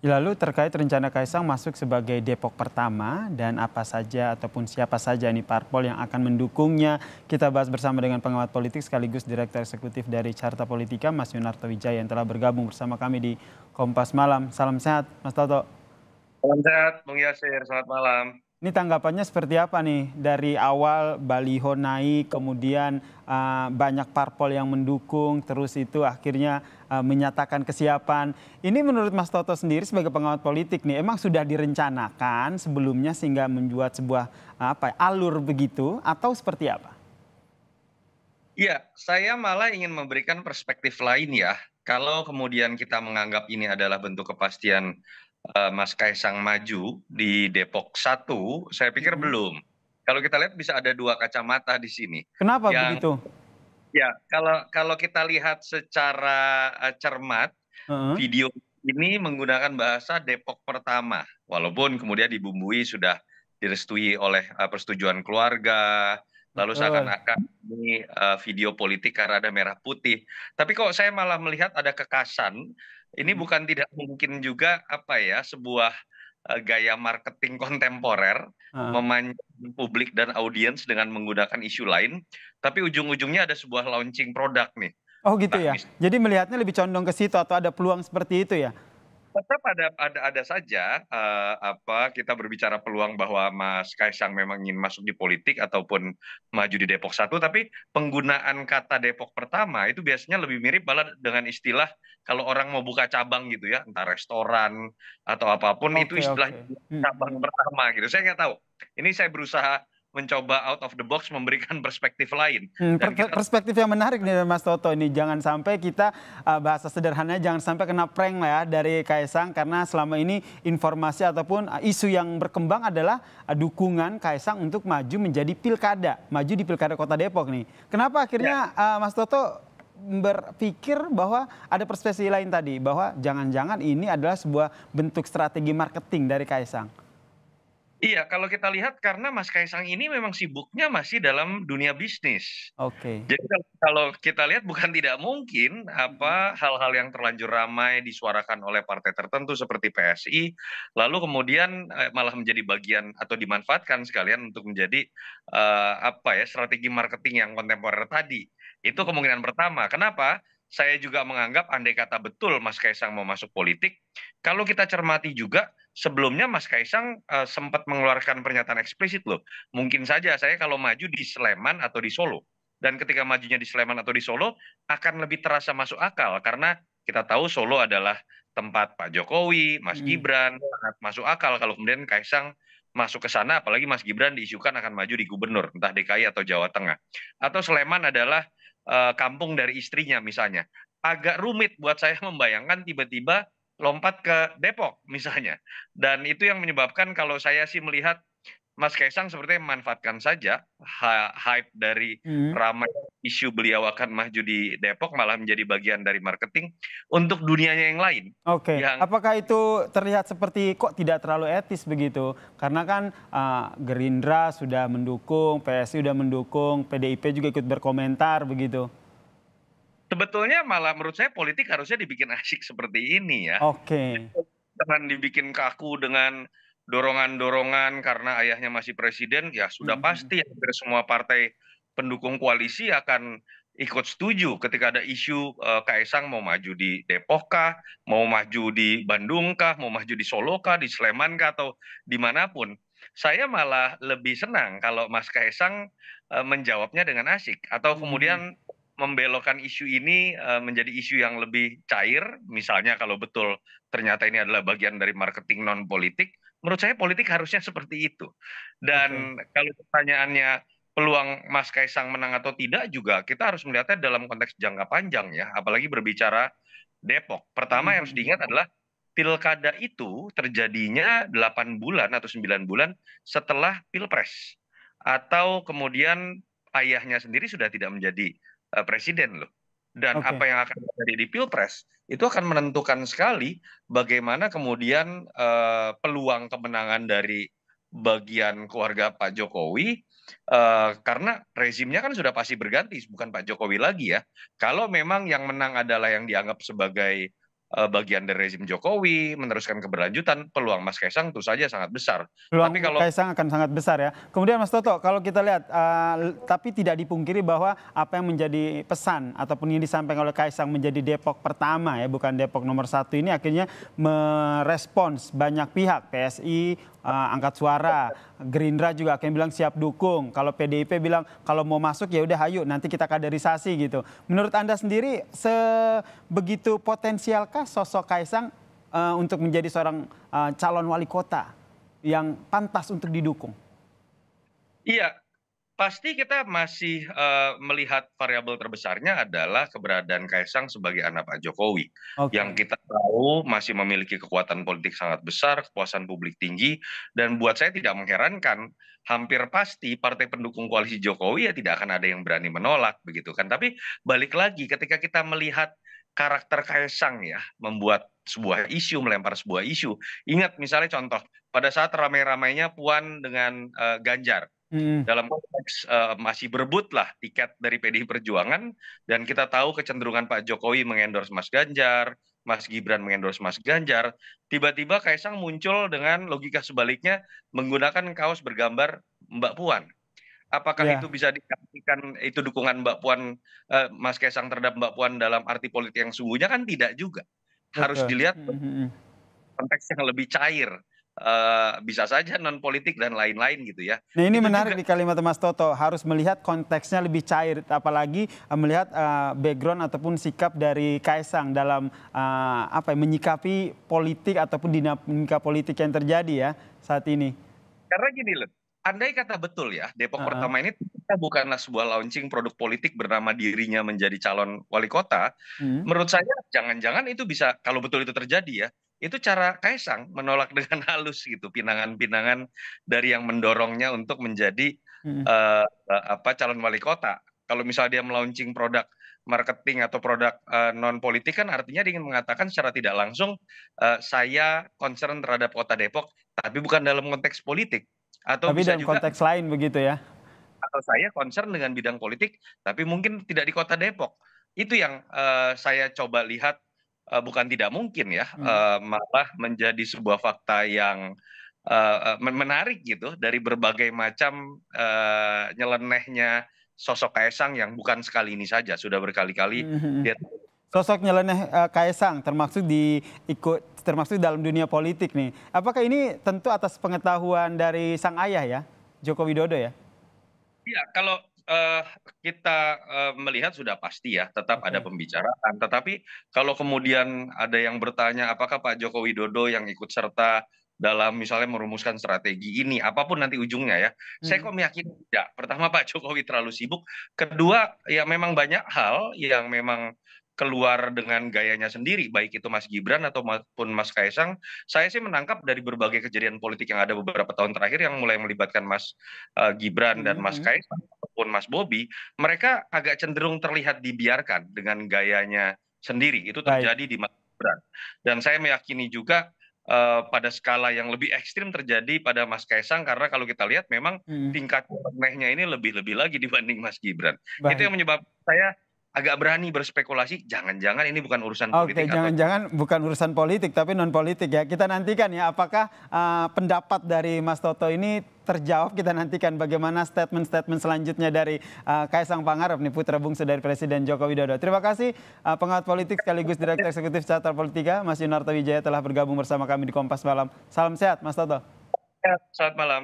Lalu terkait rencana Kaisang masuk sebagai Depok pertama dan apa saja ataupun siapa saja nih parpol yang akan mendukungnya, kita bahas bersama dengan pengamat politik sekaligus Direktur Eksekutif dari Carta Politika, Mas Yunarto Wijaya yang telah bergabung bersama kami di Kompas Malam. Salam sehat, Mas Toto. Salam sehat, Bung Yasir. Selamat malam. Ini tanggapannya seperti apa nih dari awal baliho naik, kemudian banyak parpol yang mendukung, terus itu akhirnya menyatakan kesiapan. Ini menurut Mas Toto sendiri sebagai pengamat politik nih, emang sudah direncanakan sebelumnya sehingga membuat sebuah alur begitu atau seperti apa? Iya, saya malah ingin memberikan perspektif lain ya. Kalau kemudian kita menganggap ini adalah bentuk kepastian Mas Kaisang maju di Depok satu, saya pikir Mm-mm. belum. Kalau kita lihat bisa ada dua kacamata di sini. Kenapa Yang begitu? ya kalau kalau kita lihat secara cermat, Heeh. video ini menggunakan bahasa Depok pertama, walaupun kemudian dibumbui sudah direstui oleh persetujuan keluarga, lalu Betul. seakan-akan ini video politik karena ada merah putih. Tapi kok saya malah melihat ada kekasan, ini Mm-mm. bukan tidak mungkin juga apa ya sebuah gaya marketing kontemporer Heeh. memanjakan publik dan audiens dengan menggunakan isu lain, tapi ujung-ujungnya ada sebuah launching produk nih. Oh gitu Entah ya. Jadi melihatnya lebih condong ke situ atau ada peluang seperti itu ya? tetap ada saja, kita berbicara peluang bahwa Mas Kaisang memang ingin masuk di politik ataupun maju di Depok satu, tapi penggunaan kata Depok pertama itu biasanya lebih mirip malah dengan istilah kalau orang mau buka cabang gitu ya, entah restoran atau apapun itu Oke, istilah oke. cabang Mm-mm. pertama gitu. Saya nggak tahu. Ini saya berusaha mencoba out of the box memberikan perspektif lain dan kita Perspektif yang menarik nih dari Mas Toto ini. Jangan sampai kita bahasa sederhananya jangan sampai kena prank lah ya dari Kaisang karena selama ini informasi ataupun isu yang berkembang adalah dukungan Kaisang untuk maju menjadi pilkada, maju di pilkada Kota Depok nih. Kenapa ya. akhirnya Mas Toto berpikir bahwa ada perspektif lain tadi bahwa jangan-jangan ini adalah sebuah bentuk strategi marketing dari Kaisang. Iya, kalau kita lihat karena Mas Kaisang ini memang sibuknya masih dalam dunia bisnis. Oke. Jadi kalau kita lihat bukan tidak mungkin Mm-mm. hal-hal yang terlanjur ramai disuarakan oleh partai tertentu seperti PSI, lalu kemudian malah menjadi bagian atau dimanfaatkan sekalian untuk menjadi strategi marketing yang kontemporer tadi. Itu Mm-mm. kemungkinan pertama. Kenapa? Saya juga menganggap andai kata betul Mas Kaisang mau masuk politik, kalau kita cermati juga sebelumnya Mas Kaisang sempat mengeluarkan pernyataan eksplisit loh. Mungkin saja saya kalau maju di Sleman atau di Solo. Dan ketika majunya di Sleman atau di Solo akan lebih terasa masuk akal karena kita tahu Solo adalah tempat Pak Jokowi, Mas Mm-mm. Gibran, sangat masuk akal kalau kemudian Kaisang masuk ke sana, apalagi Mas Gibran diisukan akan maju di gubernur, entah DKI atau Jawa Tengah. Atau Sleman adalah kampung dari istrinya misalnya. Agak rumit buat saya membayangkan tiba-tiba lompat ke Depok misalnya. Dan itu yang menyebabkan kalau saya sih melihat Mas Kaisang sepertinya memanfaatkan saja hype dari Mm-mm. ramai isu beliau akan maju di Depok malah menjadi bagian dari marketing untuk dunianya yang lain. Oke, Yang apakah itu terlihat seperti kok tidak terlalu etis begitu? Karena kan Gerindra sudah mendukung, PSI sudah mendukung, PDIP juga ikut berkomentar begitu. sebetulnya malah menurut saya politik harusnya dibikin asik seperti ini ya. Oke. Jangan dibikin kaku dengan dorongan-dorongan karena ayahnya masih presiden, ya sudah Mhm. pasti hampir semua partai pendukung koalisi akan ikut setuju ketika ada isu Kaisang mau maju di Depok kah, mau maju di Bandung kah, mau maju di Solo kah, di Sleman kah, atau dimanapun. Saya malah lebih senang kalau Mas Kaisang menjawabnya dengan asik, atau Mhm. kemudian membelokkan isu ini menjadi isu yang lebih cair, misalnya kalau betul ternyata ini adalah bagian dari marketing non politik, menurut saya politik harusnya seperti itu. Oke. Dan kalau pertanyaannya peluang Mas Kaisang menang atau tidak juga kita harus melihatnya dalam konteks jangka panjang ya, apalagi berbicara Depok. Pertama yang harus Mhm. diingat adalah pilkada itu terjadinya 8 bulan atau 9 bulan setelah Pilpres. Atau kemudian ayahnya sendiri sudah tidak menjadi presiden loh. Dan Oke. apa yang akan terjadi di Pilpres itu akan menentukan sekali bagaimana kemudian peluang kemenangan dari bagian keluarga Pak Jokowi, karena rezimnya kan sudah pasti berganti, bukan Pak Jokowi lagi ya. Kalau memang yang menang adalah yang dianggap sebagai bagian dari rezim Jokowi, meneruskan keberlanjutan, peluang Mas Kaisang tentu saja sangat besar. Tapi Peluang kalau Kaisang akan sangat besar ya. Kemudian Mas Toto, kalau kita lihat, tapi tidak dipungkiri bahwa apa yang menjadi pesan ataupun yang disampaikan oleh Kaisang menjadi Depok pertama ya, bukan Depok nomor 1 ini akhirnya merespons banyak pihak, PSI, angkat suara, Gerindra juga akan bilang siap dukung. Kalau PDIP bilang kalau mau masuk ya udah ayo nanti kita kaderisasi gitu. Menurut Anda sendiri sebegitu potensialkah sosok Kaisang untuk menjadi seorang calon wali kota yang pantas untuk didukung? iya, pasti kita masih melihat variabel terbesarnya adalah keberadaan Kaisang sebagai anak Pak Jokowi, yang Oke. kita tahu masih memiliki kekuatan politik sangat besar, kepuasan publik tinggi, dan buat saya tidak mengherankan, hampir pasti partai pendukung koalisi Jokowi ya tidak akan ada yang berani menolak begitu kan. Tapi balik lagi ketika kita melihat karakter Kaisang ya, membuat sebuah isu, melempar sebuah isu. Ingat misalnya contoh, pada saat ramai-ramainya Puan dengan Ganjar, Mhm. dalam konteks masih berebutlah tiket dari PDI Perjuangan, dan kita tahu kecenderungan Pak Jokowi mengendorse Mas Ganjar, Mas Gibran mengendorse Mas Ganjar, tiba-tiba Kaisang muncul dengan logika sebaliknya menggunakan kaos bergambar Mbak Puan. Apakah itu Ya, bisa diartikan itu dukungan Mbak Puan, Mas Kaisang terhadap Mbak Puan dalam arti politik yang sungguhnya? Kan tidak juga. Harus betul. dilihat Mhm, mhm. konteks yang lebih cair, bisa saja non politik dan lain-lain gitu ya. Nah ini Itu menarik juga di kalimat Mas Toto, harus melihat konteksnya lebih cair, apalagi melihat background ataupun sikap dari Kaisang dalam apa ya, menyikapi politik ataupun dinamika politik yang terjadi ya saat ini. karena gini loh, andai kata betul ya, Depok Heeh. Pertama ini ternyata bukanlah sebuah launching produk politik bernama dirinya menjadi calon wali kota, Mhm. menurut saya jangan-jangan itu bisa, kalau betul itu terjadi ya, itu cara Kaisang menolak dengan halus gitu pinangan-pinangan dari yang mendorongnya untuk menjadi Mhm. calon wali kota. Kalau misalnya dia melaunching produk marketing atau produk non politik kan artinya dia ingin mengatakan secara tidak langsung, saya concern terhadap kota Depok tapi bukan dalam konteks politik, atau Tapi bisa dalam juga konteks lain begitu ya. atau saya concern dengan bidang politik tapi mungkin tidak di kota Depok. Itu yang saya coba lihat, bukan tidak mungkin ya, Mhm. malah menjadi sebuah fakta yang menarik gitu dari berbagai macam nyelenehnya sosok Kaisang yang bukan sekali ini saja, sudah berkali-kali Mhm, mhm. dia. Sosok nyeleneh Kaisang termasuk dalam dunia politik nih. Apakah ini tentu atas pengetahuan dari sang ayah ya, Joko Widodo ya? Iya, kalau kita melihat sudah pasti ya, tetap ada Oke. pembicaraan. Tetapi kalau kemudian ada yang bertanya, apakah Pak Joko Widodo yang ikut serta dalam misalnya merumuskan strategi ini, apapun nanti ujungnya ya, saya Mhm. kok meyakini tidak. Pertama, Pak Jokowi terlalu sibuk. Kedua, ya memang banyak hal yang memang keluar dengan gayanya sendiri, baik itu Mas Gibran atau maupun Mas Kaisang. Saya sih menangkap dari berbagai kejadian politik yang ada beberapa tahun terakhir yang mulai melibatkan Mas Gibran dan Mhm, Mas mhm. Kaisang ataupun Mas Bobi, mereka agak cenderung terlihat dibiarkan dengan gayanya sendiri. Itu Baik. terjadi di Mas Gibran. Dan saya meyakini juga pada skala yang lebih ekstrim terjadi pada Mas Kaisang, karena kalau kita lihat memang Mhm. tingkat remehnya ini lebih-lebih lagi dibanding Mas Gibran. Itu Baik. yang menyebabkan saya agak berani berspekulasi, jangan-jangan ini bukan urusan Oke, politik atau. jangan-jangan bukan urusan politik tapi non politik ya. Kita nantikan ya apakah pendapat dari Mas Toto ini terjawab. Kita nantikan bagaimana statement-statement selanjutnya dari Kaisang Pangarep nih, putra bungsu dari Presiden Joko Widodo. Terima kasih pengamat politik sekaligus Direktur Eksekutif Carta Politika Mas Yunarto Wijaya telah bergabung bersama kami di Kompas Malam. Salam sehat Mas Toto. Ya, selamat malam.